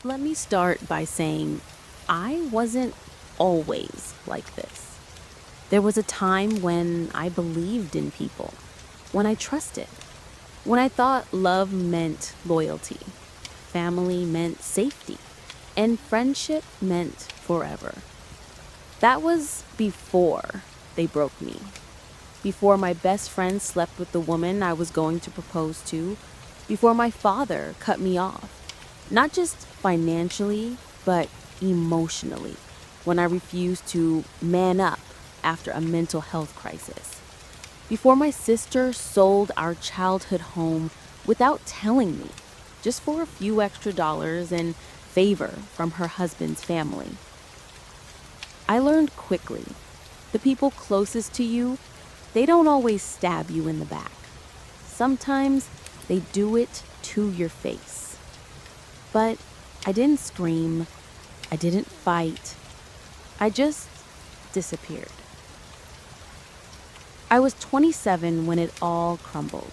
Let me start by saying I wasn't always like this. There was a time when I believed in people, when I trusted, when I thought love meant loyalty, family meant safety, and friendship meant forever. That was before they broke me, before my best friend slept with the woman I was going to propose to, before my father cut me off. Not just financially, but emotionally, when I refused to man up after a mental health crisis. Before my sister sold our childhood home without telling me, just for a few extra dollars and favor from her husband's family. I learned quickly, the people closest to you, they don't always stab you in the back. Sometimes they do it to your face. But I didn't scream, I didn't fight, I just disappeared. I was 27 when it all crumbled.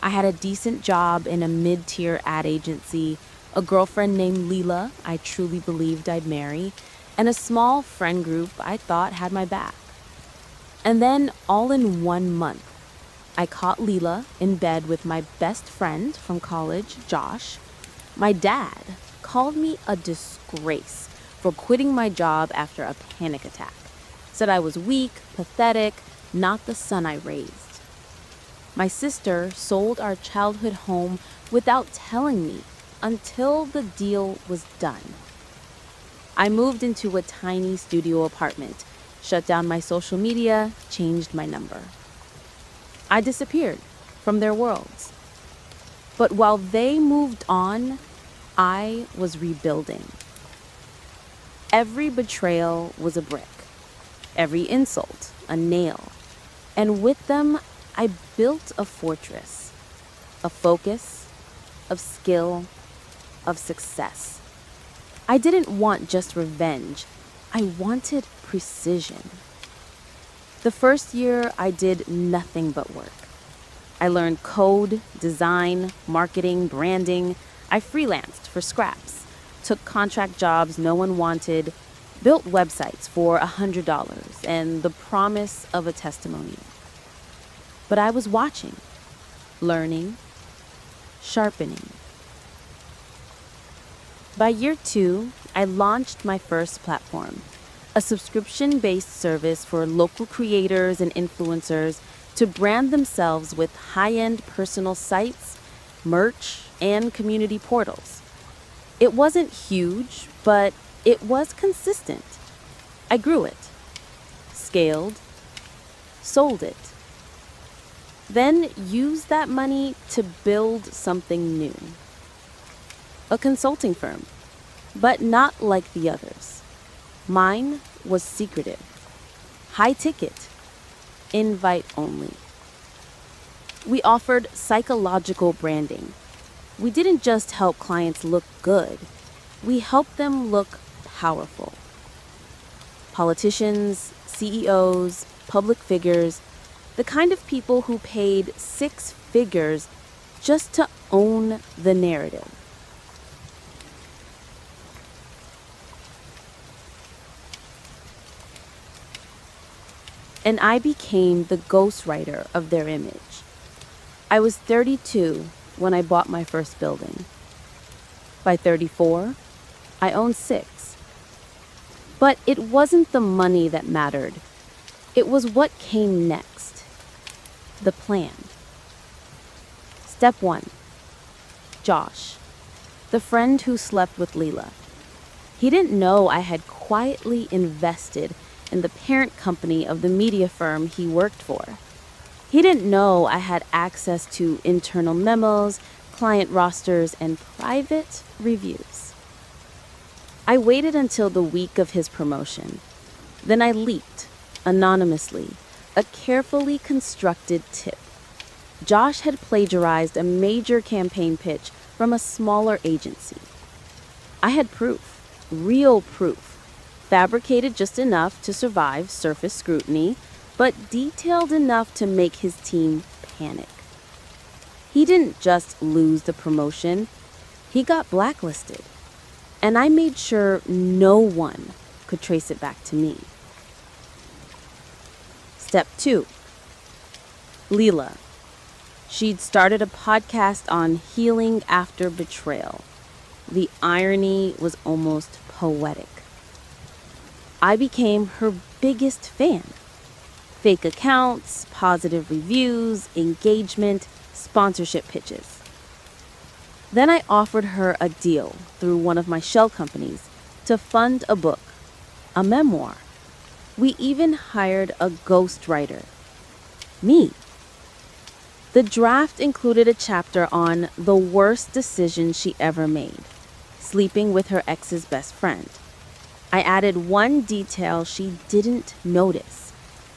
I had a decent job in a mid-tier ad agency, a girlfriend named Leela I truly believed I'd marry, and a small friend group I thought had my back. And then, all in 1 month, I caught Leela in bed with my best friend from college, Josh. My dad called me a disgrace for quitting my job after a panic attack. Said I was weak, pathetic, not the son I raised. My sister sold our childhood home without telling me until the deal was done. I moved into a tiny studio apartment, shut down my social media, changed my number. I disappeared from their worlds. But while they moved on, I was rebuilding. Every betrayal was a brick, every insult a nail, and with them, I built a fortress, a focus, of skill, of success. I didn't want just revenge, I wanted precision. The first year, I did nothing but work. I learned code, design, marketing, branding. I freelanced for scraps, took contract jobs no one wanted, built websites for $100 and the promise of a testimonial. But I was watching, learning, sharpening. By year 2, I launched my first platform, a subscription-based service for local creators and influencers to brand themselves with high-end personal sites, merch, and community portals. It wasn't huge, but it was consistent. I grew it, scaled, sold it, then used that money to build something new. A consulting firm, but not like the others. Mine was secretive, high ticket, invite only. We offered psychological branding. We didn't just help clients look good, we helped them look powerful. Politicians, CEOs, public figures, the kind of people who paid 6 figures just to own the narrative. And I became the ghostwriter of their image. I was 32 when I bought my first building. By 34, I owned 6. But it wasn't the money that mattered. It was what came next. The plan. Step 1. Josh, the friend who slept with Leela. He didn't know I had quietly invested in the parent company of the media firm he worked for. He didn't know I had access to internal memos, client rosters, and private reviews. I waited until the week of his promotion. Then I leaked, anonymously, a carefully constructed tip. Josh had plagiarized a major campaign pitch from a smaller agency. I had proof, real proof, fabricated just enough to survive surface scrutiny, but detailed enough to make his team panic. He didn't just lose the promotion, he got blacklisted. and I made sure no one could trace it back to me. Step 2. Leela. She'd started a podcast on healing after betrayal. The irony was almost poetic. I became her biggest fan. Fake accounts, positive reviews, engagement, sponsorship pitches. Then I offered her a deal through one of my shell companies to fund a book, a memoir. We even hired a ghostwriter. Me. The draft included a chapter on the worst decision she ever made, sleeping with her ex's best friend. I added one detail she didn't notice,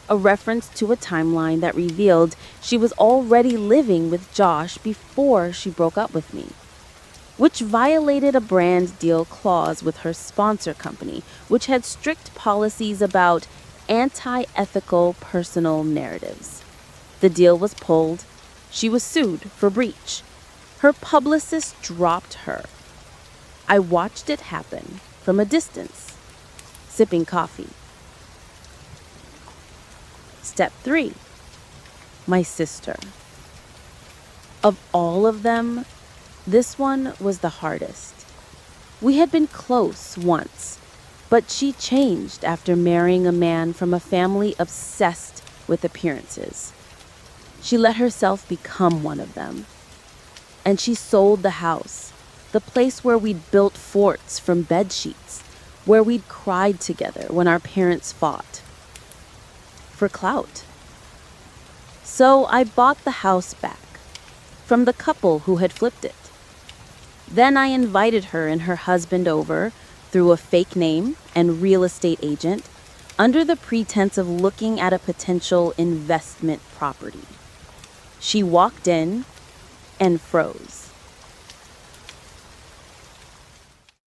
a reference to a timeline that revealed she was already living with Josh before she broke up with me, which violated a brand deal clause with her sponsor company, which had strict policies about anti-ethical personal narratives. The deal was pulled. She was sued for breach. Her publicist dropped her. I watched it happen from a distance, sipping coffee. Step 3. My sister. Of all of them, this one was the hardest. We had been close once, but she changed after marrying a man from a family obsessed with appearances. She let herself become one of them. And she sold the house, the place where we'd built forts from bed sheets, where we'd cried together when our parents fought. For clout. So I bought the house back from the couple who had flipped it. Then I invited her and her husband over through a fake name and real estate agent under the pretense of looking at a potential investment property. She walked in and froze.